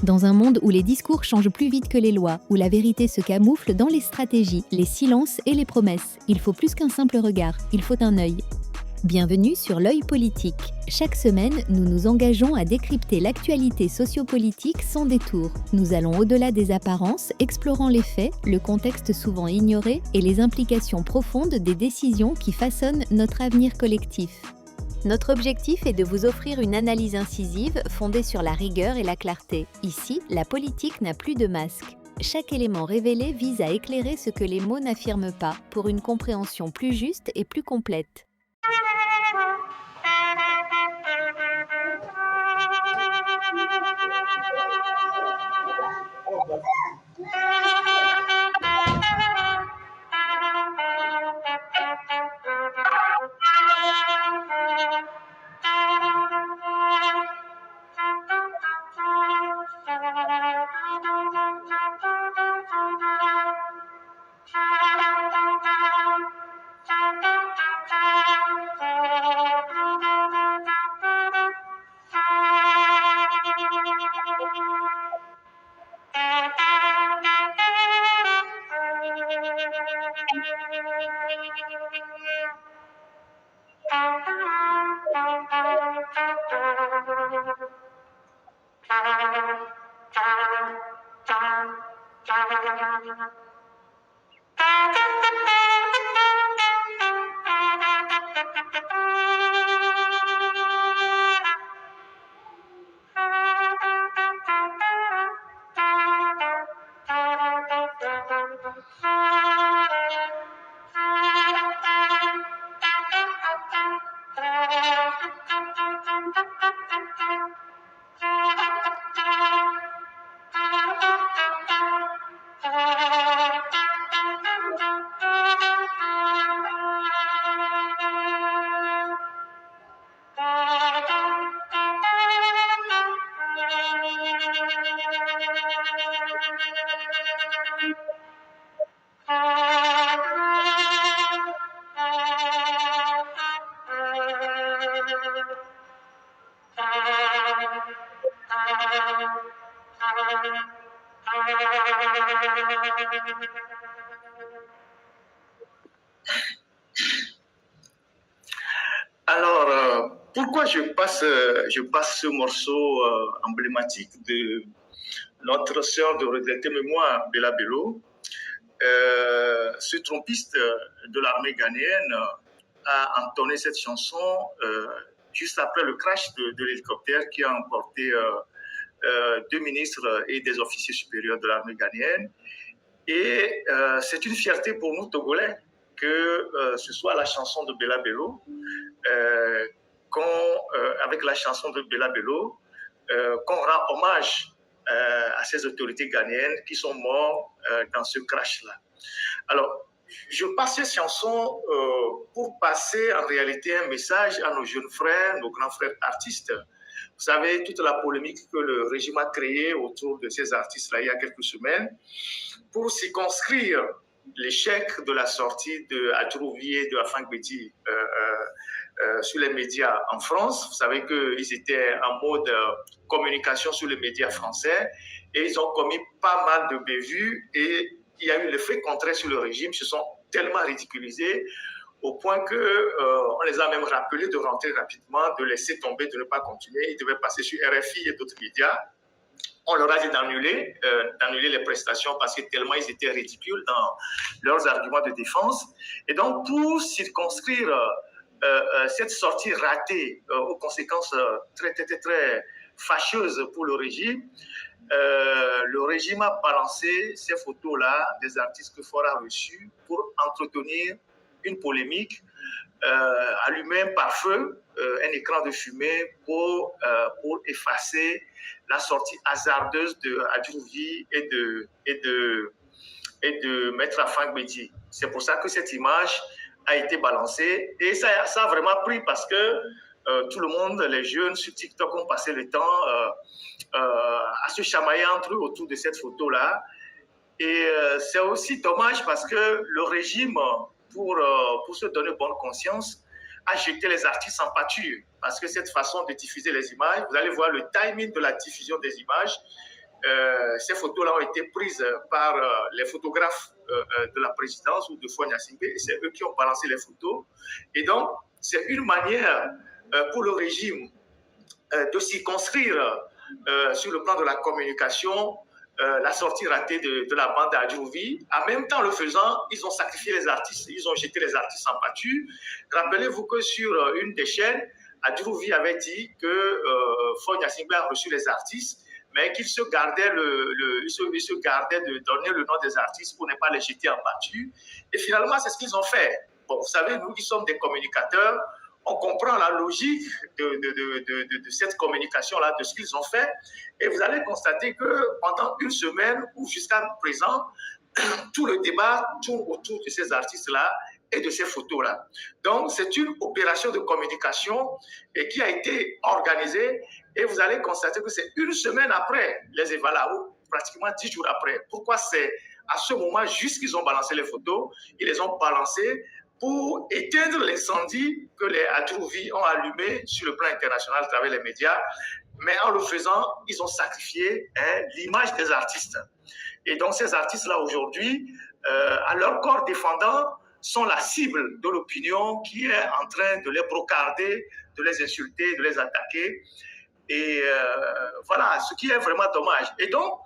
Dans un monde où les discours changent plus vite que les lois, où la vérité se camoufle dans les stratégies, les silences et les promesses, il faut plus qu'un simple regard, il faut un œil. Bienvenue sur l'œil politique. Chaque semaine, nous nous engageons à décrypter l'actualité sociopolitique sans détour. Nous allons au-delà des apparences, explorant les faits, le contexte souvent ignoré et les implications profondes des décisions qui façonnent notre avenir collectif. Notre objectif est de vous offrir une analyse incisive fondée sur la rigueur et la clarté. Ici, la politique n'a plus de masque. Chaque élément révélé vise à éclairer ce que les mots n'affirment pas, pour une compréhension plus juste et plus complète. Alors, pourquoi je passe ce morceau emblématique de notre sœur de regrettée mémoire, Bella Bello. Ce trompiste de l'armée ghanéenne a entonné cette chanson juste après le crash de l'hélicoptère qui a emporté deux ministres et des officiers supérieurs de l'armée ghanéenne. Et c'est une fierté pour nous, Togolais, que ce soit la chanson de Bella Bello, avec la chanson de Bella Bello, qu'on rend hommage à ces autorités ghanéennes qui sont morts dans ce crash-là. Alors, je passe cette chanson pour passer en réalité un message à nos jeunes frères, nos grands frères artistes. Vous savez, toute la polémique que le régime a créée autour de ces artistes-là il y a quelques semaines, pour circonscrire l'échec de la sortie de Adjourouvi et de Afang Bédi sur les médias en France. Vous savez qu'ils étaient en mode communication sur les médias français et ils ont commis pas mal de bévues et il y a eu l'effet contraire sur le régime. Ils se sont tellement ridiculisés au point qu'on les a même rappelés de rentrer rapidement, de laisser tomber, de ne pas continuer. Ils devaient passer sur RFI et d'autres médias. On leur a dit d'annuler les prestations parce que tellement ils étaient ridicules dans leurs arguments de défense. Et donc, pour circonscrire cette sortie ratée aux conséquences très fâcheuses pour le régime a balancé ces photos-là des artistes que Fort a reçus pour entretenir une polémique, allumer un pare-feu, un écran de fumée pour effacer la sortie hasardeuse de Adjourouvi et de Maître Afang Bédi. C'est pour ça que cette image a été balancée et ça a vraiment pris parce que tout le monde, les jeunes sur TikTok ont passé le temps à se chamailler entre eux autour de cette photo-là. Et c'est aussi dommage parce que le régime, pour se donner bonne conscience, a jeté les artistes en pâture. Parce que cette façon de diffuser les images, vous allez voir le timing de la diffusion des images, Ces photos-là ont été prises par les photographes de la présidence ou de Faure Gnassingbé, et c'est eux qui ont balancé les photos. Et donc, c'est une manière pour le régime de circonscrire sur le plan de la communication la sortie ratée de la bande à Adjouvi. En même temps, le faisant, ils ont sacrifié les artistes, ils ont jeté les artistes en pâture. Rappelez-vous que sur une des chaînes, Adjouvi avait dit que Faure Gnassingbé a reçu les artistes, mais qu'il se gardait, il se gardait de donner le nom des artistes pour ne pas les jeter en pâture. Et finalement, c'est ce qu'ils ont fait. Bon, vous savez, nous qui sommes des communicateurs, on comprend la logique de cette communication-là, de ce qu'ils ont fait. Et vous allez constater que pendant une semaine ou jusqu'à présent, tout le débat tourne autour de ces artistes-là et de ces photos-là. Donc, c'est une opération de communication qui a été organisée et vous allez constater que c'est une semaine après les évaluations, ou pratiquement 10 jours après. Pourquoi c'est à ce moment juste qu'ils ont balancé les photos? Ils les ont balancées pour éteindre l'incendie que les Adjouvi ont allumé sur le plan international à travers les médias. Mais en le faisant, ils ont sacrifié l'image des artistes. Et donc ces artistes-là aujourd'hui, à leur corps défendant, sont la cible de l'opinion qui est en train de les brocarder, de les insulter, de les attaquer. Et voilà, ce qui est vraiment dommage. Et donc,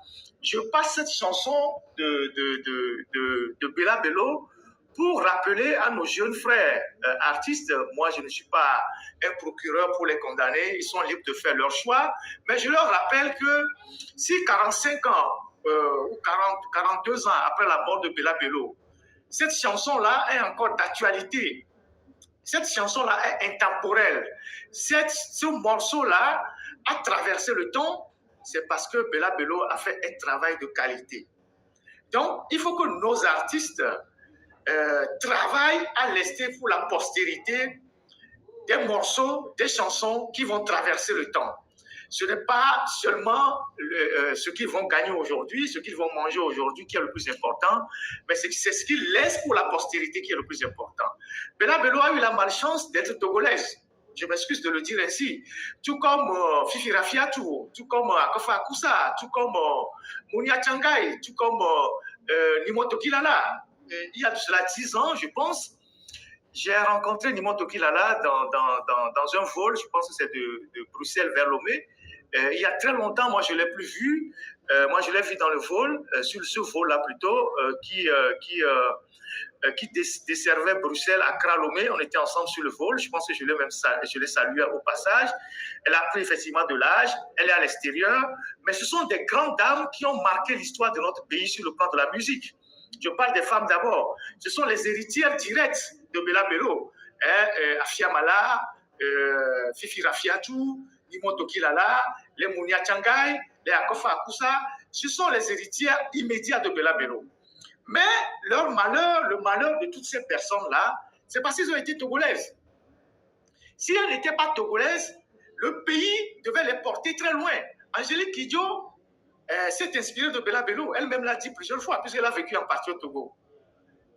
je passe cette chanson de Bella Bello pour rappeler à nos jeunes frères artistes, moi je ne suis pas un procureur pour les condamner, ils sont libres de faire leur choix, mais je leur rappelle que si 45 ans ou 42 ans après la mort de Bella Bello, cette chanson-là est encore d'actualité, cette chanson-là est intemporelle, ce morceau-là a traversé le temps, c'est parce que Bella Bello a fait un travail de qualité. Donc, il faut que nos artistes travaillent à laisser pour la postérité des morceaux, des chansons qui vont traverser le temps. Ce n'est pas seulement ce qu'ils vont gagner aujourd'hui, ce qu'ils vont manger aujourd'hui qui est le plus important, mais c'est ce qu'ils laissent pour la postérité qui est le plus important. Bella Bello a eu la malchance d'être togolaise. Je m'excuse de le dire ainsi. Tout comme Fifi Rafiatou, tout comme Akofa Akoussa, tout comme Mounia Tchangaï, tout comme Nimon Tokilala. Il y a de cela 10 ans, je pense, j'ai rencontré Nimon Tokilala dans un vol, je pense que c'est de Bruxelles vers Lomé. Il y a très longtemps, moi je ne l'ai plus vu. Moi je l'ai vu dans le vol, sur ce vol-là plutôt, qui desservait Bruxelles à Lomé. On était ensemble sur le vol. Je pense que je l'ai salué au passage. Elle a pris effectivement de l'âge. Elle est à l'extérieur. Mais ce sont des grandes dames qui ont marqué l'histoire de notre pays sur le plan de la musique. Je parle des femmes d'abord. Ce sont les héritières directes de Bella Bello. Afia Mala, Fifi Rafiatou, Nimon Tokilala, les Mounia Tchangaï, les Akofa Akoussa. Ce sont les héritières immédiates de Bella Bello. Mais leur malheur, le malheur de toutes ces personnes-là, c'est parce qu'ils ont été togolaises. Si elles n'étaient pas togolaises, le pays devait les porter très loin. Angélique Kidjo s'est inspirée de Bella Bello. Elle-même l'a dit plusieurs fois, puisqu'elle a vécu en partie au Togo.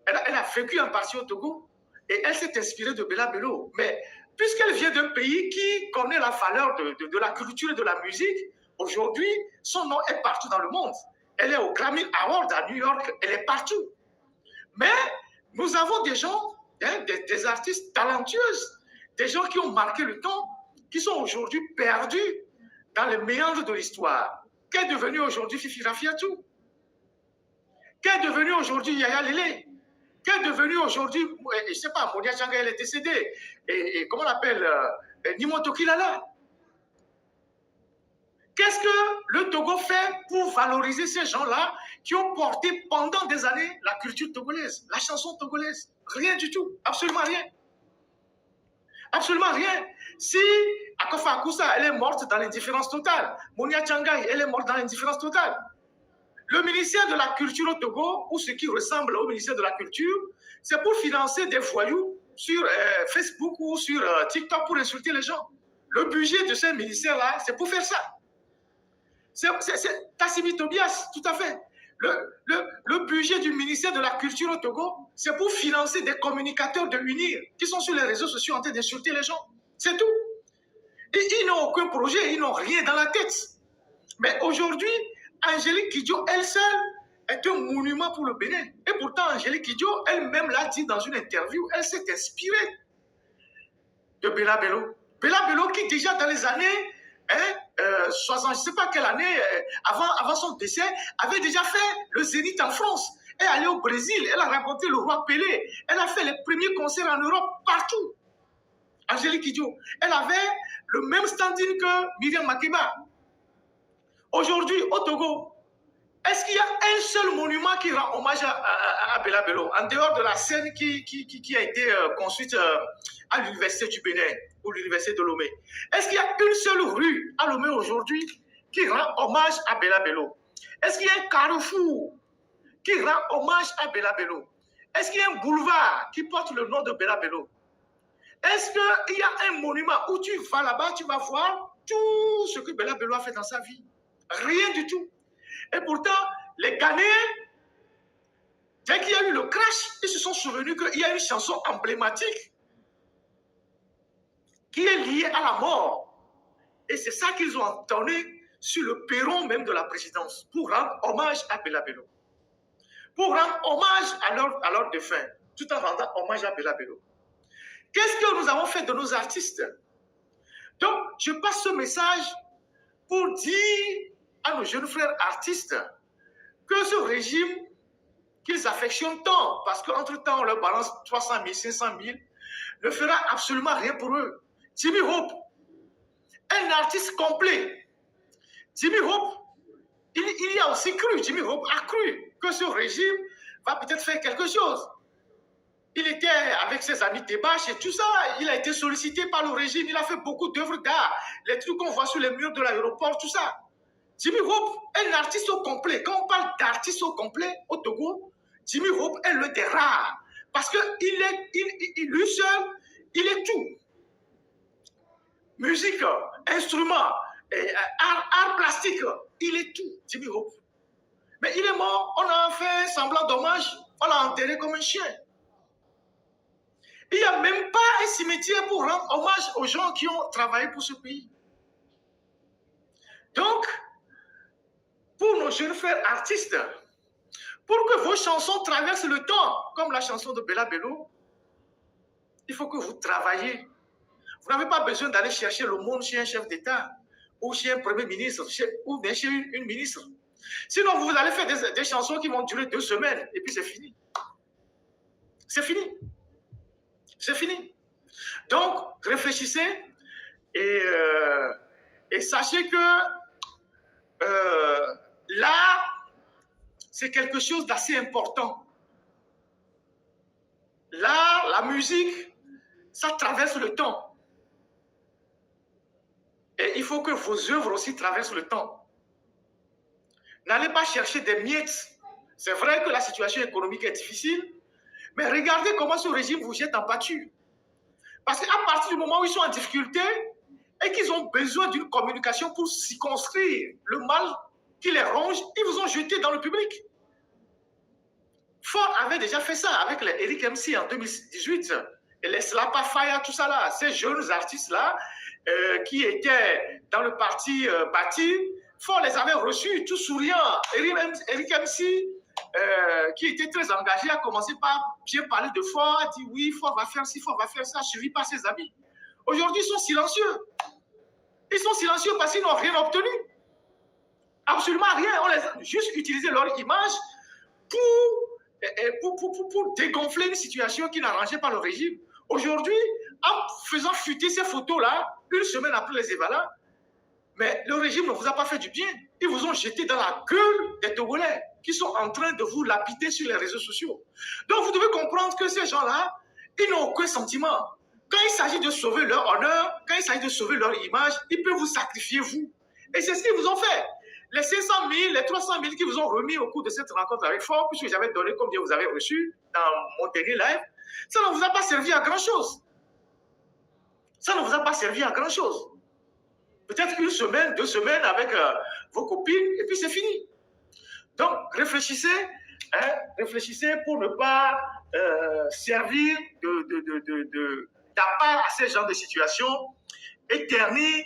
Elle a vécu en partie au Togo et elle s'est inspirée de Bella Bello. Mais puisqu'elle vient d'un pays qui connaît la valeur de la culture et de la musique, aujourd'hui, son nom est partout dans le monde. Elle est au Grammy Award à New York, elle est partout. Mais nous avons des gens, des artistes talentueuses, des gens qui ont marqué le temps, qui sont aujourd'hui perdus dans les méandres de l'histoire. Qu'est devenu aujourd'hui Fifi Rafiatou? Qu'est devenu aujourd'hui Yaya Lele? Qu'est devenu aujourd'hui, je ne sais pas, Mounia Tchangaï, elle est décédée. Et comment on l'appelle, Nimon Tokilala? Qu'est-ce que le Togo fait pour valoriser ces gens-là qui ont porté pendant des années la culture togolaise, la chanson togolaise? Rien du tout, absolument rien. Absolument rien. Si Akofa Akoussa, elle est morte dans l'indifférence totale, Mounia Tchangaï, elle est morte dans l'indifférence totale. Le ministère de la Culture au Togo, ou ce qui ressemble au ministère de la Culture, c'est pour financer des voyous sur Facebook ou sur TikTok pour insulter les gens. Le budget de ce ministère-là, c'est pour faire ça. C'est Tassimi Tobias, tout à fait. Le budget du ministère de la Culture au Togo, c'est pour financer des communicateurs de l'UNIR qui sont sur les réseaux sociaux en train d'insulter les gens. C'est tout. Et ils n'ont aucun projet, ils n'ont rien dans la tête. Mais aujourd'hui, Angélique Kidjo, elle seule, est un monument pour le Bénin. Et pourtant, Angélique Kidjo, elle-même l'a dit dans une interview, elle s'est inspirée de Bella Bello. Bella Bello qui déjà dans les années 60, je ne sais pas quelle année, avant son décès, avait déjà fait le Zénith en France. Elle est allée au Brésil, elle a rencontré le roi Pelé, elle a fait les premiers concerts en Europe, partout. Angélique Kidjo, elle avait le même standing que Myriam Makeba. Aujourd'hui, au Togo, est-ce qu'il y a un seul monument qui rend hommage à Bella Bello, en dehors de la scène qui a été construite à l'Université du Bénin ou l'Université de Lomé? Est-ce qu'il y a une seule rue à Lomé aujourd'hui qui rend hommage à Bella Bello? Est-ce qu'il y a un carrefour qui rend hommage à Bella Bello? Est-ce qu'il y a un boulevard qui porte le nom de Bella Bello? Est-ce qu'il y a un monument où tu vas là-bas, tu vas voir tout ce que Bella Bello a fait dans sa vie? Rien du tout. Et pourtant, les Ghanéens, dès qu'il y a eu le crash, ils se sont souvenus qu'il y a une chanson emblématique qui est liée à la mort. Et c'est ça qu'ils ont entonné sur le perron même de la présidence pour rendre hommage à Bella Bello. Pour rendre hommage à leur défunt, tout en rendant hommage à Bella Bello. Qu'est-ce que nous avons fait de nos artistes? Donc, je passe ce message pour dire à nos jeunes frères artistes que ce régime qu'ils affectionnent tant, parce qu'entre-temps, on leur balance 300 000, 500 000, ne fera absolument rien pour eux. Jimmy Hope, un artiste complet. Jimmy Hope, il y a aussi cru, Jimmy Hope a cru que ce régime va peut-être faire quelque chose. Il était avec ses amis Tebache et tout ça, il a été sollicité par le régime, il a fait beaucoup d'œuvres d'art, les trucs qu'on voit sur les murs de l'aéroport, tout ça. Jimmy Hope est un artiste au complet. Quand on parle d'artiste au complet au Togo, Jimmy Hope est l'un des rares. Parce que lui seul, il est tout. Musique, instrument, art plastique, il est tout, Jimmy Hope. Mais il est mort, on a fait semblant d'hommage, on l'a enterré comme un chien. Il n'y a même pas un cimetière pour rendre hommage aux gens qui ont travaillé pour ce pays. Donc, pour nos jeunes frères artistes, pour que vos chansons traversent le temps, comme la chanson de Bella Bello, il faut que vous travaillez. Vous n'avez pas besoin d'aller chercher le monde chez un chef d'État, ou chez un premier ministre, ou bien chez une ministre. Sinon, vous allez faire des chansons qui vont durer 2 semaines, et puis c'est fini. C'est fini. C'est fini. Donc, réfléchissez et sachez que l'art, c'est quelque chose d'assez important. L'art, la musique, ça traverse le temps. Et il faut que vos œuvres aussi traversent le temps. N'allez pas chercher des miettes. C'est vrai que la situation économique est difficile, mais regardez comment ce régime vous jette en pâture. Parce qu'à partir du moment où ils sont en difficulté et qu'ils ont besoin d'une communication pour circonscrire le mal qui les ronge, ils vous ont jeté dans le public. Ford avait déjà fait ça avec les Eric MC en 2018 et les Slapa Fire, tout ça là, ces jeunes artistes-là qui étaient dans le parti Bâti, Ford les avait reçus tout souriants. Eric MC, qui était très engagé, a commencé par bien parler de Ford, a dit oui, Ford va faire ci, Ford va faire ça, suivi par ses amis. Aujourd'hui, ils sont silencieux. Ils sont silencieux parce qu'ils n'ont rien obtenu. Absolument rien. On les a juste utilisé leur image pour dégonfler une situation qui n'arrangeait pas le régime. Aujourd'hui, en faisant fuiter ces photos-là, une semaine après les évaluations, mais le régime ne vous a pas fait du bien. Ils vous ont jeté dans la gueule des Togolais qui sont en train de vous lapider sur les réseaux sociaux. Donc vous devez comprendre que ces gens-là, ils n'ont aucun sentiment. Quand il s'agit de sauver leur honneur, quand il s'agit de sauver leur image, ils peuvent vous sacrifier vous. Et c'est ce qu'ils vous ont fait. Les 500 000, les 300 000 qui vous ont remis au cours de cette rencontre avec Ford, puisque j'avais donné combien vous avez reçu dans mon dernier live, ça ne vous a pas servi à grand-chose. Ça ne vous a pas servi à grand-chose. Peut-être 1 semaine, 2 semaines avec vos copines, et puis c'est fini. Donc, réfléchissez pour ne pas servir d'appât à ces genres de situations, éternir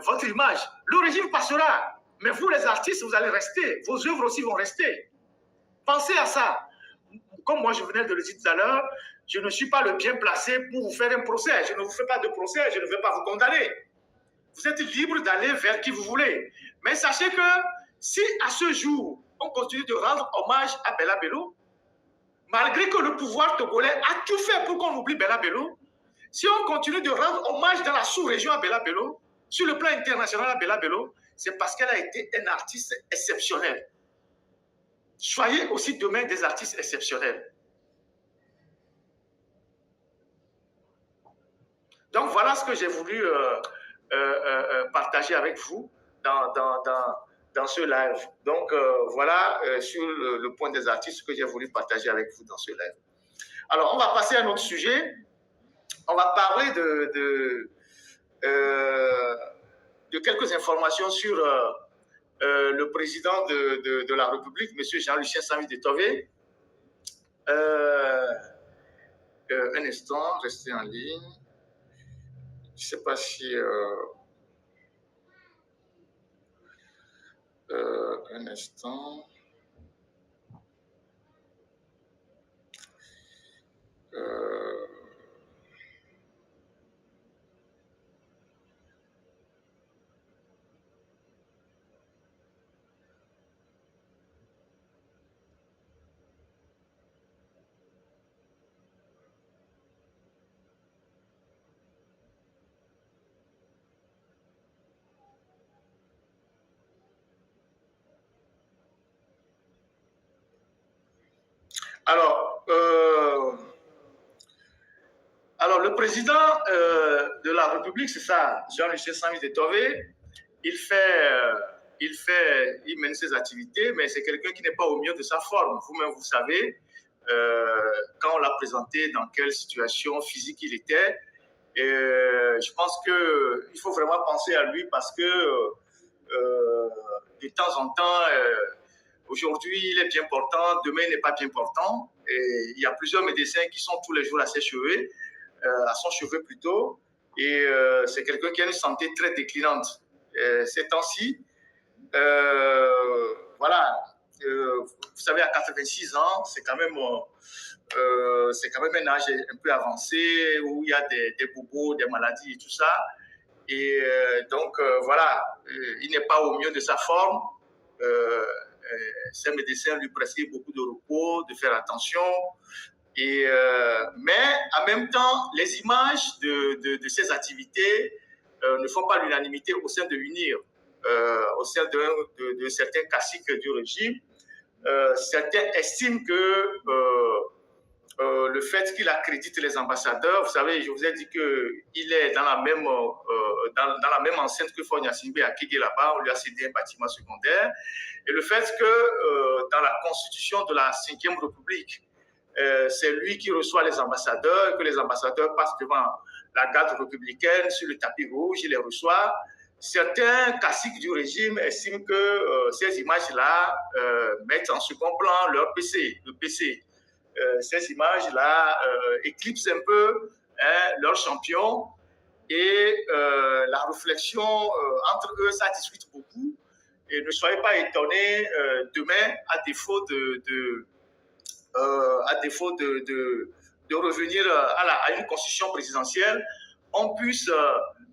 votre image. Le régime passera. Mais vous, les artistes, vous allez rester. Vos œuvres aussi vont rester. Pensez à ça. Comme moi, je venais de le dire tout à l'heure, je ne suis pas le bien placé pour vous faire un procès. Je ne vous fais pas de procès, je ne vais pas vous condamner. Vous êtes libre d'aller vers qui vous voulez. Mais sachez que si à ce jour, on continue de rendre hommage à Bella Bello, malgré que le pouvoir togolais a tout fait pour qu'on oublie Bella Bello, si on continue de rendre hommage dans la sous-région à Bella Bello, sur le plan international à Bella Bello, c'est parce qu'elle a été un artiste exceptionnel. Soyez aussi demain des artistes exceptionnels. Donc voilà ce que j'ai voulu partager avec vous dans ce live. Donc voilà sur le point des artistes que j'ai voulu partager avec vous dans ce live. Alors on va passer à un autre sujet. On va parler de quelques informations sur le président de la République, M. Jean-Lucien Sammy-Détové. Un instant, restez en ligne. Je ne sais pas si... un instant. Alors, le président de la République, c'est ça, Jean-Lucien Sammy-Détové, il mène ses activités, mais c'est quelqu'un qui n'est pas au mieux de sa forme. Vous-même, vous savez, quand on l'a présenté, dans quelle situation physique il était. Et je pense qu'il faut vraiment penser à lui parce que de temps en temps, aujourd'hui, il est bien portant, demain, il n'est pas bien portant. Et il y a plusieurs médecins qui sont tous les jours à son chevet plutôt. Et c'est quelqu'un qui a une santé très déclinante. Ces temps-ci, voilà, vous savez, à 86 ans, c'est quand même un âge un peu avancé où il y a des bobos, des maladies et tout ça. Et donc, voilà, il n'est pas au mieux de sa forme. Ses médecins lui prescrivent beaucoup de repos, de faire attention. Mais en même temps, les images de ces activités ne font pas l'unanimité au sein de l'UNIR, au sein de certains caciques du régime. Certains estiment que le fait qu'il accrédite les ambassadeurs, vous savez, je vous ai dit qu'il est dans la même enceinte que Faure Gnassingbé à Kégué là-bas, on lui a cédé un bâtiment secondaire, et le fait que dans la constitution de la 5e République, c'est lui qui reçoit les ambassadeurs, que les ambassadeurs passent devant la garde républicaine sur le tapis rouge, il les reçoit. Certains caciques du régime estiment que ces images-là mettent en second plan leur PC, le PC. Ces images-là éclipsent un peu leur champion et la réflexion entre eux, ça discute beaucoup. Et ne soyez pas étonnés demain, à défaut de revenir à une constitution présidentielle, on puisse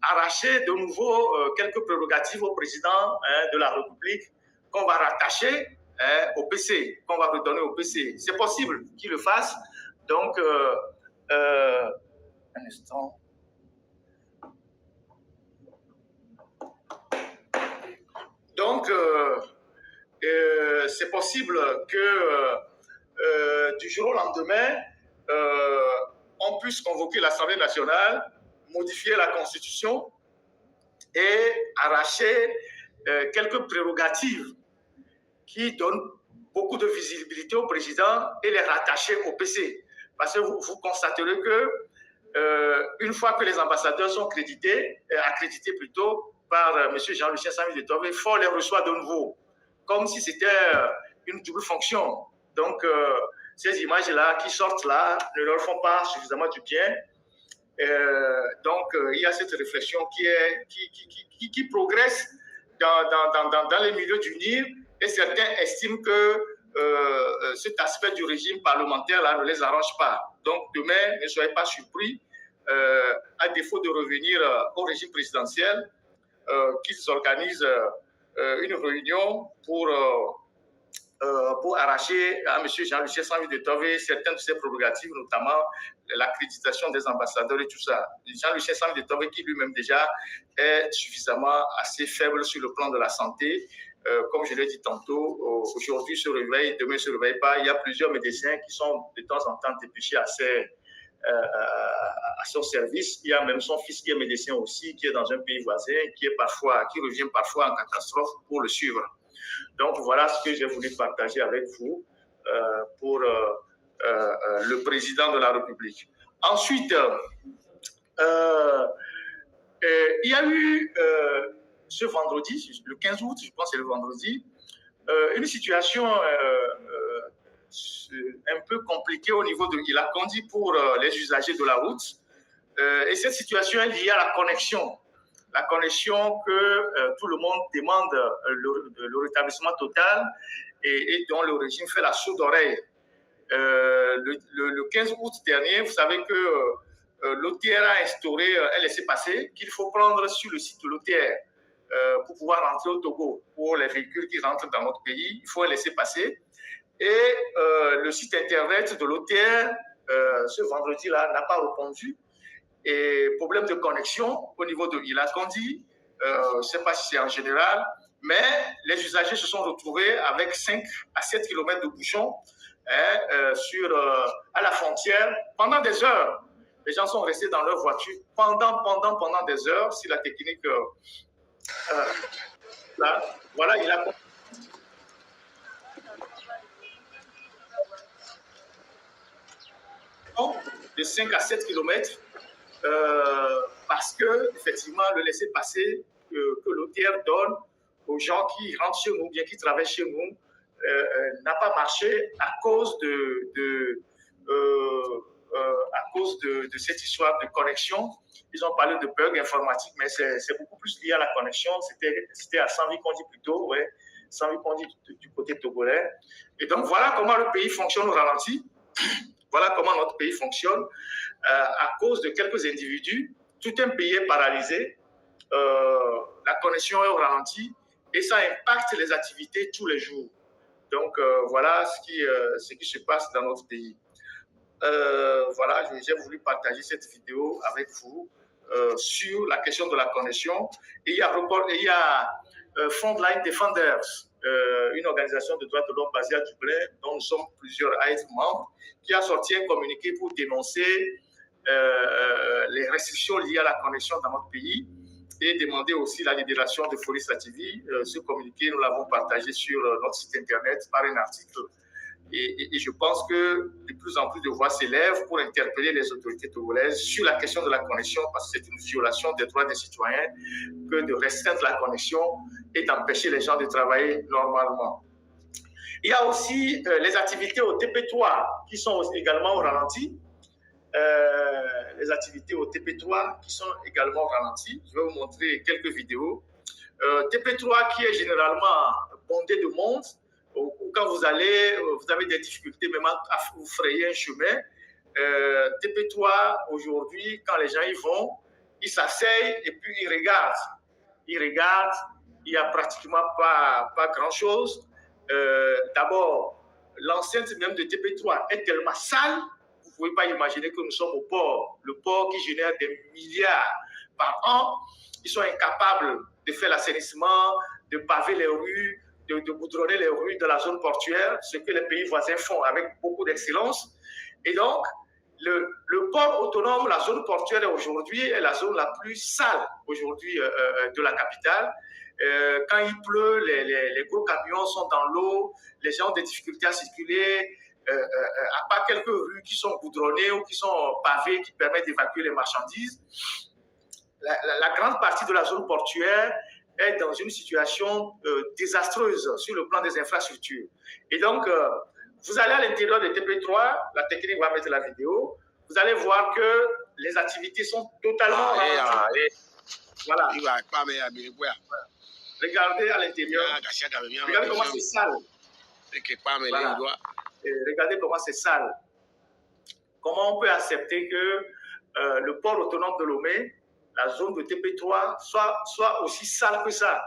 arracher de nouveau quelques prérogatives au président de la République qu'on va rattacher au PC, qu'on va redonner au PC. C'est possible qu'il le fasse. Donc, un instant. Donc, c'est possible que du jour au lendemain, on puisse convoquer l'Assemblée nationale, modifier la Constitution et arracher quelques prérogatives qui donnent beaucoup de visibilité au président et les rattacher au PC. Parce que vous constaterez que une fois que les ambassadeurs sont accrédités plutôt par M. Jean-Lucien Sammy-Détové, Faure les reçoit de nouveau, comme si c'était une double fonction. Donc, ces images-là qui sortent là ne leur font pas suffisamment du bien. Donc, il y a cette réflexion qui progresse dans les milieux du Nil, et certains estiment que cet aspect du régime parlementaire là ne les arrange pas. Donc demain, ne soyez pas surpris, à défaut de revenir au régime présidentiel, qu'ils organisent une réunion pour arracher à M. Jean-Lucien Sanvi-de-Tove certaines de ses prérogatives, notamment l'accréditation des ambassadeurs et tout ça. Jean-Lucien Sanvi-de-Tove qui lui-même déjà est suffisamment assez faible sur le plan de la santé. Comme je l'ai dit tantôt, aujourd'hui se réveille, demain ne se réveille pas. Il y a plusieurs médecins qui sont de temps en temps dépêchés à son service. Il y a même son fils qui est médecin aussi, qui est dans un pays voisin, qui revient parfois en catastrophe pour le suivre. Donc voilà ce que j'ai voulu partager avec vous pour le président de la République. Ensuite, il y a eu ce vendredi, le 15 août, je pense que c'est le vendredi, une situation un peu compliquée au niveau de Ila Kondi pour les usagers de la route. Et cette situation est liée à la connexion. La connexion que tout le monde demande, le rétablissement total et dont le régime fait la sourde oreille. Le 15 août dernier, vous savez que l'OTR a instauré un laissez-passer qu'il faut prendre sur le site de l'OTR pour pouvoir rentrer au Togo. Pour les véhicules qui rentrent dans notre pays, il faut un laissez-passer. Et le site internet de l'OTR, ce vendredi-là, n'a pas répondu. Et problème de connexion au niveau de Ila Kondi, je ne sais pas si c'est en général, mais les usagers se sont retrouvés avec 5 à 7 km de bouchons à la frontière pendant des heures. Les gens sont restés dans leur voiture pendant des heures. Si la technique... là, voilà, il a... de 5 à 7 km parce que, effectivement, le laisser-passer que l'OTR donne aux gens qui rentrent chez nous, bien qui travaillent chez nous, n'a pas marché à cause de cette histoire de connexion. Ils ont parlé de bugs informatiques, mais c'est beaucoup plus lié à la connexion. C'était à Sanvi-Kondi plutôt, ouais, Sanvi-Kondi du côté togolais. Et donc, voilà comment le pays fonctionne au ralenti. Voilà comment notre pays fonctionne. À cause de quelques individus, tout un pays est paralysé, la connexion est au ralenti et ça impacte les activités tous les jours. Donc, voilà ce qui se passe dans notre pays. Voilà, j'ai voulu partager cette vidéo avec vous sur la question de la connexion. Et il y a Frontline Defenders, une organisation de droits de l'homme basée à Dublin, dont nous sommes plusieurs à être membres, qui a sorti un communiqué pour dénoncer les restrictions liées à la connexion dans notre pays et demander aussi la libération de Foris Sativi. Ce communiqué, nous l'avons partagé sur notre site internet par un article. Et je pense que de plus en plus de voix s'élèvent pour interpeller les autorités togolaises sur la question de la connexion, parce que c'est une violation des droits des citoyens que de restreindre la connexion et d'empêcher les gens de travailler normalement. Il y a aussi les activités au TP3 qui sont également au ralenti. Les activités au TP3 qui sont également au ralenti. Je vais vous montrer quelques vidéos. TP3 qui est généralement bondé de monde. Quand vous allez, vous avez des difficultés même à vous frayer un chemin. TP3, aujourd'hui, quand les gens y vont, ils s'asseyent et puis ils regardent. Ils regardent, il n'y a pratiquement pas grand-chose. D'abord, l'enceinte même de TP3 est tellement sale, vous ne pouvez pas imaginer que nous sommes au port. Le port qui génère des milliards par an, ils sont incapables de faire l'assainissement, de paver les rues, de goudronner les rues de la zone portuaire, ce que les pays voisins font avec beaucoup d'excellence. Et donc, le port autonome, la zone portuaire aujourd'hui est la zone la plus sale aujourd'hui de la capitale. Quand il pleut, les gros camions sont dans l'eau, les gens ont des difficultés à circuler, à part quelques rues qui sont goudronnées ou qui sont pavées, qui permettent d'évacuer les marchandises. La grande partie de la zone portuaire est dans une situation désastreuse sur le plan des infrastructures. Et donc, vous allez à l'intérieur de TP3, la technique va mettre la vidéo, vous allez voir que les activités sont totalement... Voilà. Regardez à l'intérieur. Regardez comment c'est sale. Voilà. Et regardez comment c'est sale. Comment on peut accepter que le port autonome de Lomé, la zone de TP3, soit aussi sale que ça?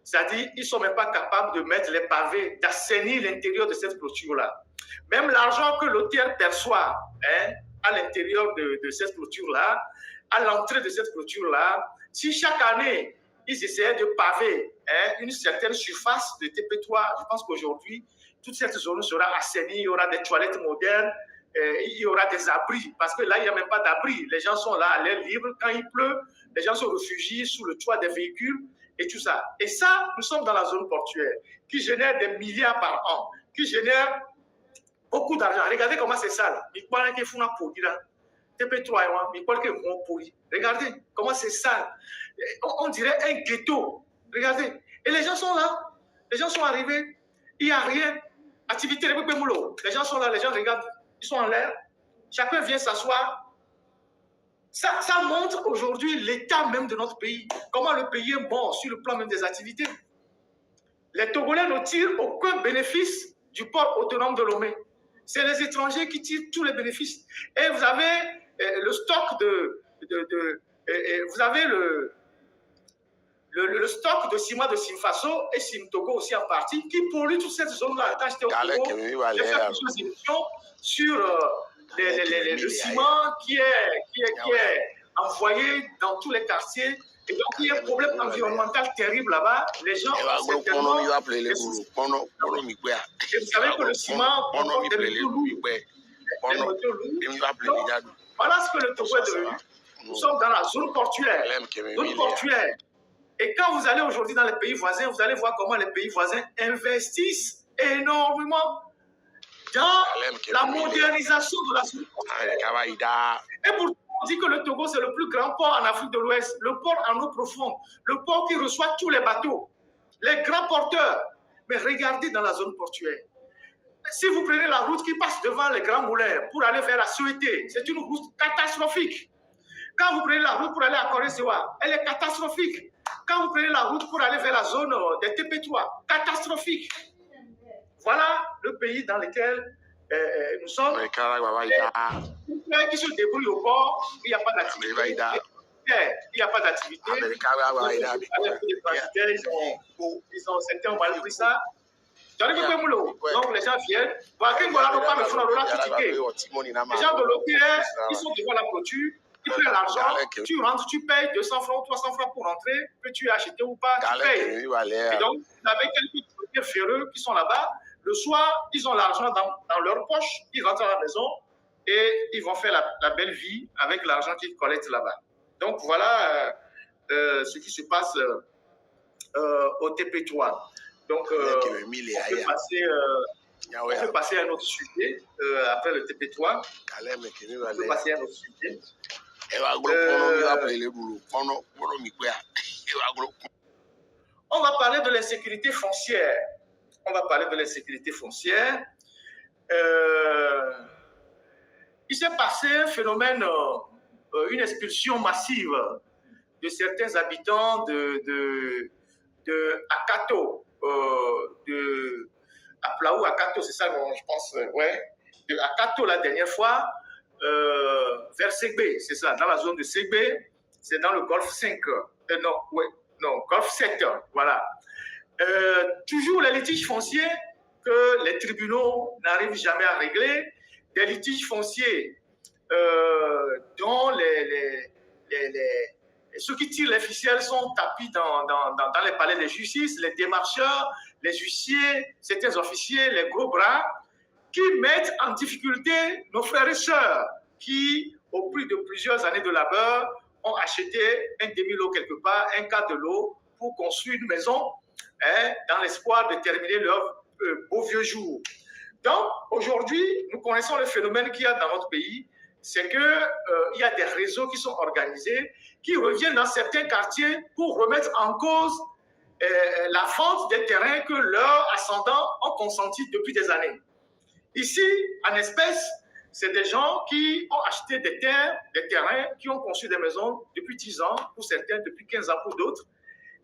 C'est-à-dire qu'ils ne sont même pas capables de mettre les pavés, d'assainir l'intérieur de cette clôture-là. Même l'argent que l'hôtel perçoit à l'intérieur de cette clôture-là, à l'entrée de cette clôture-là, si chaque année, ils essayaient de paver une certaine surface de TP3, je pense qu'aujourd'hui, toute cette zone sera assainie, il y aura des toilettes modernes, il y aura des abris, parce que là, il n'y a même pas d'abri. Les gens sont là à l'air libre. Quand il pleut, les gens se réfugient sous le toit des véhicules et tout ça. Et ça, nous sommes dans la zone portuaire, qui génère des milliards par an, qui génère beaucoup d'argent. Regardez comment c'est sale. Regardez comment c'est sale. On dirait un ghetto. Regardez. Et les gens sont là. Les gens sont arrivés. Il n'y a rien. Activité, les gens sont là, les gens regardent. Ils sont en l'air. Chacun vient s'asseoir. Ça montre aujourd'hui l'état même de notre pays. Comment le pays est bon sur le plan même des activités. Les Togolais ne tirent aucun bénéfice du port autonome de Lomé. C'est les étrangers qui tirent tous les bénéfices. Et vous avez le stock vous avez le stock de ciment de Simfaso et Simtogo aussi en partie qui pollue toute cette zone-là. Quand j'étais au Togo, j'ai fait plusieurs émissions sur le ciment qui est envoyé dans tous les quartiers. Et donc, il y a un problème environnemental terrible là-bas. Les gens ont certainement... Et vous savez que le ciment comporte des métaux lourds. Voilà ce que le Togo est devenu. Nous sommes dans la zone portuaire. Et quand vous allez aujourd'hui dans les pays voisins, vous allez voir comment les pays voisins investissent énormément dans la modernisation de la zone portuaire. Et pourtant, on dit que le Togo, c'est le plus grand port en Afrique de l'Ouest, le port en eau profonde, le port qui reçoit tous les bateaux, les grands porteurs. Mais regardez dans la zone portuaire. Si vous prenez la route qui passe devant les grands moulins pour aller vers la Souété, c'est une route catastrophique. Quand vous prenez la route pour aller à Corée-Sewa, elle est catastrophique. Quand vous prenez la route pour aller vers la zone des TP3, catastrophique. Voilà le pays dans lequel nous sommes. Qui se débrouillent au port, il n'y a pas d'activité. Il n'y a pas d'activité. Certains ont mal pris ça. Donc les gens viennent. Les gens de l'OPR, ils sont devant la clôture. Tu payes l'argent, tu rentres, tu payes 200 francs, 300 francs pour rentrer, que tu as acheté ou pas, tu payes. Et donc, vous avez quelques ferreux qui sont là-bas. Le soir, ils ont l'argent dans leur poche, ils rentrent à la maison et ils vont faire la belle vie avec l'argent qu'ils collectent là-bas. Donc, voilà ce qui se passe au TP3. Donc, on peut passer à un autre sujet après le TP3. On peut passer à un autre sujet. On va parler de l'insécurité foncière. Il s'est passé un phénomène, une expulsion massive de certains habitants de Akato, de Aplaou Akato, c'est ça, je pense, ouais, de Akato la dernière fois. Vers Ségbé, c'est ça, dans la zone de Ségbé, c'est dans le Golfe 5, Golfe 7, voilà. Toujours les litiges fonciers que les tribunaux n'arrivent jamais à régler, des litiges fonciers dont ceux qui tirent les ficelles sont tapis dans les palais de justice, les démarcheurs, les huissiers, certains officiers, les gros bras, qui mettent en difficulté nos frères et sœurs qui, au prix de plusieurs années de labeur, ont acheté un demi-lot quelque part, un quart de lot pour construire une maison dans l'espoir de terminer leur beau vieux jour. Donc, aujourd'hui, nous connaissons le phénomène qu'il y a dans notre pays, c'est qu'il y a des réseaux qui sont organisés, qui reviennent dans certains quartiers pour remettre en cause la vente des terrains que leurs ascendants ont consentis depuis des années. Ici, en espèces, c'est des gens qui ont acheté des terrains, qui ont conçu des maisons depuis 10 ans, pour certains, depuis 15 ans pour d'autres.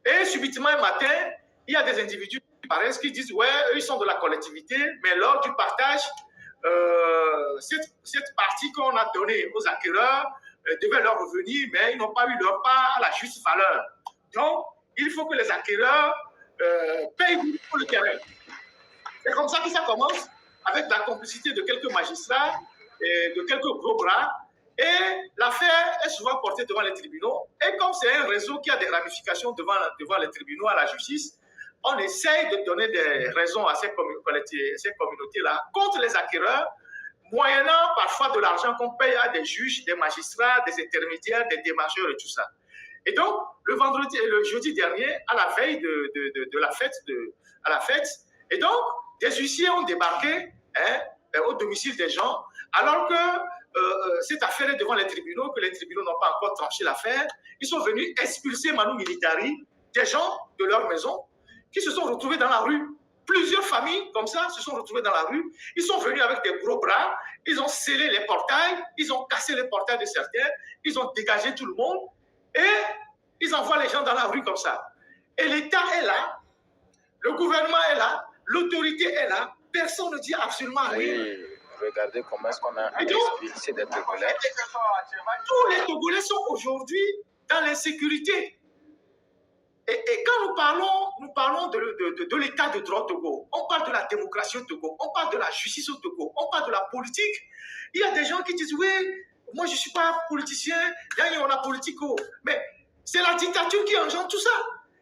Et subitement, un matin, il y a des individus qui paraissent, qui disent, ouais, eux, ils sont de la collectivité, mais lors du partage, cette partie qu'on a donnée aux acquéreurs devait leur revenir, mais ils n'ont pas eu leur part à la juste valeur. Donc, il faut que les acquéreurs payent pour le terrain. C'est comme ça que ça commence, avec la complicité de quelques magistrats et de quelques gros bras. Et l'affaire est souvent portée devant les tribunaux. Et comme c'est un réseau qui a des ramifications devant les tribunaux, à la justice, on essaye de donner des raisons à ces communautés-là contre les acquéreurs, moyennant parfois de l'argent qu'on paye à des juges, des magistrats, des intermédiaires, des démarcheurs et tout ça. Et donc, le jeudi dernier, à la veille de la fête, et donc, des huissiers ont débarqué au domicile des gens, alors que cette affaire est devant les tribunaux, que les tribunaux n'ont pas encore tranché l'affaire. Ils sont venus expulser Manu Militari, des gens de leur maison, qui se sont retrouvés dans la rue. Plusieurs familles, comme ça, se sont retrouvées dans la rue. Ils sont venus avec des gros bras, ils ont scellé les portails, ils ont cassé les portails de certains, ils ont dégagé tout le monde, et ils envoient les gens dans la rue comme ça. Et l'État est là, le gouvernement est là, l'autorité est là, personne ne dit absolument rien. Oui, regardez comment est-ce qu'on a expulsé des Togolais. Tous les Togolais sont aujourd'hui dans l'insécurité. Et quand nous parlons de l'état de droit au Togo, on parle de la démocratie au Togo, on parle de la justice au Togo, on parle de la politique. Il y a des gens qui disent, oui, moi je ne suis pas politicien, on a politico. Mais c'est la dictature qui engendre tout ça.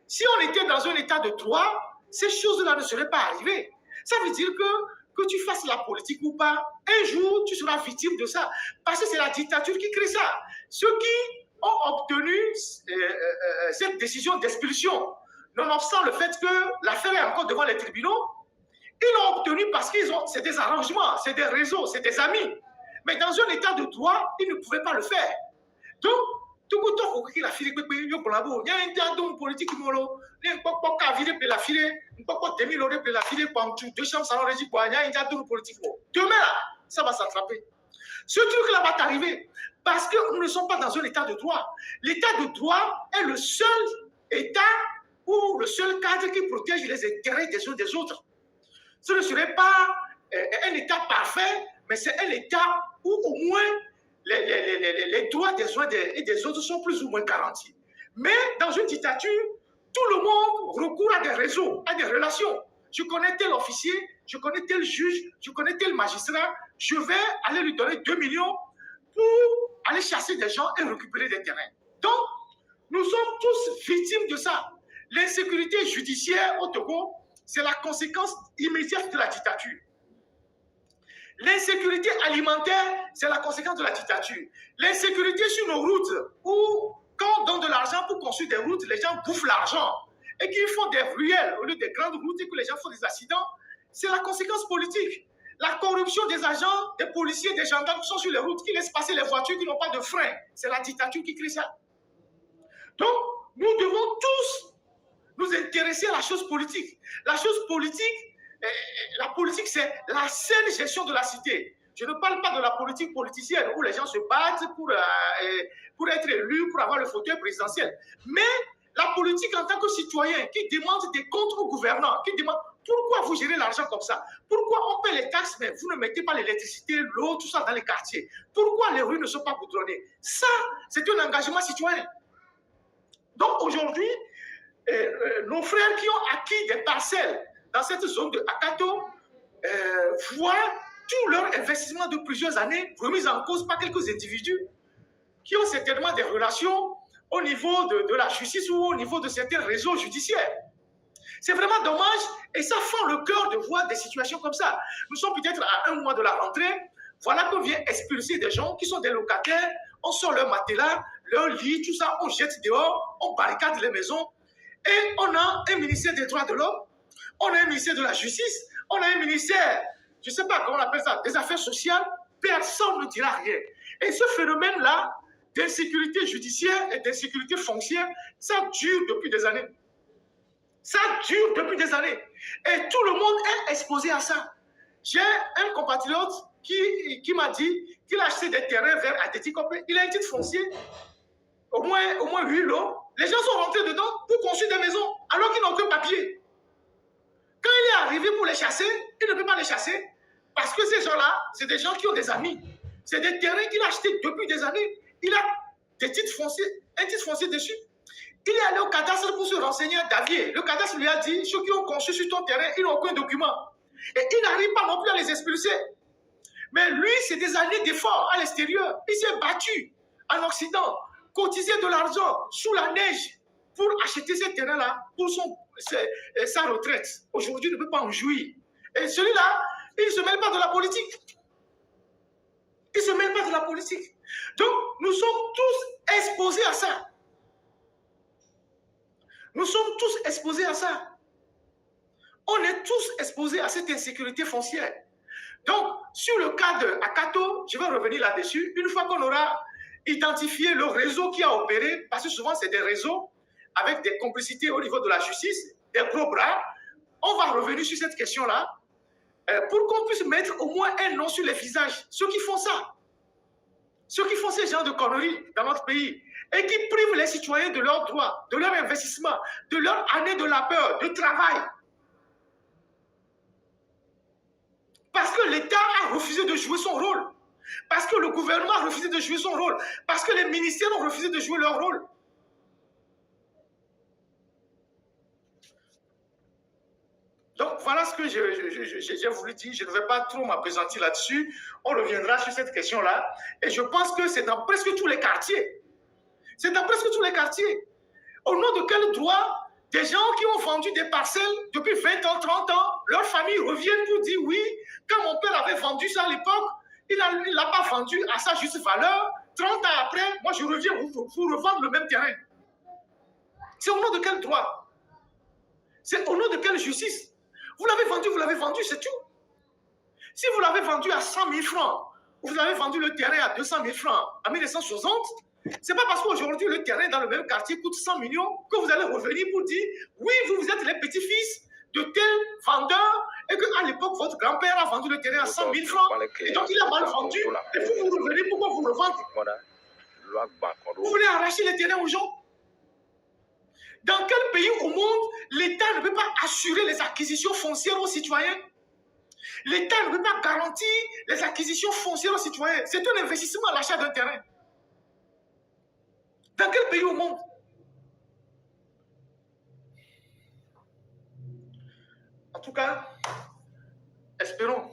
Si on était dans un état de droit, ces choses-là ne seraient pas arrivées. Ça veut dire que tu fasses la politique ou pas, un jour tu seras victime de ça. Parce que c'est la dictature qui crée ça. Ceux qui ont obtenu cette décision d'expulsion, nonobstant le fait que l'affaire est encore devant les tribunaux, ils l'ont obtenu parce qu'ils ont, c'est des arrangements, c'est des réseaux, c'est des amis. Mais dans un état de droit, ils ne pouvaient pas le faire. Donc, tout le monde qui a filé, il y a un politique qui il y a un peu de la filer, un peu de 2000 euros de la filer, pour 2 chambres, ça aurait dit quoi, il y a un politique. Demain, ça va s'attraper. Ce truc-là va t'arriver parce que nous ne sommes pas dans un état de droit. L'état de droit est le seul état ou le seul cadre qui protège les intérêts des uns des autres. Ce ne serait pas un état parfait, mais c'est un état où au moins les droits des uns et des autres sont plus ou moins garantis. Mais dans une dictature, tout le monde recourt à des réseaux, à des relations. Je connais tel officier, je connais tel juge, je connais tel magistrat, je vais aller lui donner 2 millions pour aller chasser des gens et récupérer des terrains. Donc, nous sommes tous victimes de ça. L'insécurité judiciaire au Togo, c'est la conséquence immédiate de la dictature. L'insécurité alimentaire, c'est la conséquence de la dictature. L'insécurité sur nos routes, où quand on donne de l'argent pour construire des routes, les gens bouffent l'argent et qu'ils font des ruelles au lieu des grandes routes et que les gens font des accidents, c'est la conséquence politique. La corruption des agents, des policiers, des gendarmes qui sont sur les routes, qui laissent passer les voitures qui n'ont pas de frein. C'est la dictature qui crée ça. Donc, nous devons tous nous intéresser à la chose politique. La chose politique, la politique, c'est la saine gestion de la cité. Je ne parle pas de la politique politicienne où les gens se battent pour être élus, pour avoir le fauteuil présidentiel. Mais la politique en tant que citoyen qui demande des comptes aux gouvernants, qui demande pourquoi vous gérez l'argent comme ça? Pourquoi on paie les taxes, mais vous ne mettez pas l'électricité, l'eau, tout ça dans les quartiers? Pourquoi les rues ne sont pas goudronnées? Ça, c'est un engagement citoyen. Donc aujourd'hui, nos frères qui ont acquis des parcelles dans cette zone de Akato voient tout leur investissement de plusieurs années remis en cause par quelques individus qui ont certainement des relations au niveau de la justice ou au niveau de certains réseaux judiciaires. C'est vraiment dommage et ça fend le cœur de voir des situations comme ça. Nous sommes peut-être à 1 mois de la rentrée, voilà qu'on vient expulser des gens qui sont des locataires, on sort leur matelas, leur lit, tout ça, on jette dehors, on barricade les maisons et on a un ministère des droits de l'homme, on a un ministère de la justice, on a un ministère, je ne sais pas comment on appelle ça, des affaires sociales, personne ne dira rien. Et ce phénomène-là d'insécurité judiciaire et d'insécurité foncière, ça dure depuis des années. Ça dure depuis des années. Et tout le monde est exposé à ça. J'ai un compatriote qui m'a dit qu'il a acheté des terrains vers Atletico. Il a un titre foncier, au moins 8 lots. Les gens sont rentrés dedans pour construire des maisons alors qu'ils n'ont aucun papier. Quand il est arrivé pour les chasser, il ne peut pas les chasser parce que ces gens-là, c'est des gens qui ont des amis. C'est des terrains qu'il a achetés depuis des années. Il a des titres fonciers, un titre foncier dessus. Il est allé au cadastre pour se renseigner à Davier. Le cadastre lui a dit, ceux qui ont construit sur ton terrain, ils n'ont aucun document. Et il n'arrive pas non plus à les expulser. Mais lui, c'est des années d'efforts à l'extérieur. Il s'est battu en Occident, cotisé de l'argent sous la neige pour acheter ces terrains-là pour sa retraite. Aujourd'hui, il ne peut pas en jouir. Et celui-là, il ne se mêle pas de la politique. Il ne se mêle pas de la politique. Donc, nous sommes tous exposés à ça. Nous sommes tous exposés à ça. On est tous exposés à cette insécurité foncière. Donc, sur le cas de Akato, je vais revenir là-dessus. Une fois qu'on aura identifié le réseau qui a opéré, parce que souvent c'est des réseaux avec des complicités au niveau de la justice, des gros bras, on va revenir sur cette question-là pour qu'on puisse mettre au moins un nom sur les visages. Ceux qui font ça, ceux qui font ces genres de conneries dans notre pays et qui privent les citoyens de leurs droits, de leur investissement, de leur année de labeur, de travail. Parce que l'État a refusé de jouer son rôle. Parce que le gouvernement a refusé de jouer son rôle. Parce que les ministères ont refusé de jouer leur rôle. Donc voilà ce que j'ai voulu dire. Je ne vais pas trop m'appesantir là-dessus. On reviendra sur cette question-là. Et je pense que c'est dans presque tous les quartiers. C'est dans presque tous les quartiers. Au nom de quel droit des gens qui ont vendu des parcelles depuis 20 ans, 30 ans, leurs familles reviennent pour dire oui, quand mon père avait vendu ça à l'époque, il ne l'a pas vendu à sa juste valeur. 30 ans après, moi je reviens vous revendre le même terrain. C'est au nom de quel droit? C'est au nom de quelle justice? Vous l'avez vendu, c'est tout. Si vous l'avez vendu à 100 000 francs, ou vous avez vendu le terrain à 200 000 francs en 1960, ce n'est pas parce qu'aujourd'hui le terrain dans le même quartier coûte 100 millions que vous allez revenir pour dire oui, vous êtes les petits-fils de tel vendeur et qu'à l'époque votre grand-père a vendu le terrain à 100 000 francs et donc il a mal vendu et vous revenez pourquoi vous le vendez? Vous voulez arracher les terrains aux gens? Dans quel pays au monde l'État ne peut pas assurer les acquisitions foncières aux citoyens? L'État ne peut pas garantir les acquisitions foncières aux citoyens. C'est un investissement à l'achat d'un terrain. Dans quel pays au monde? En tout cas, espérons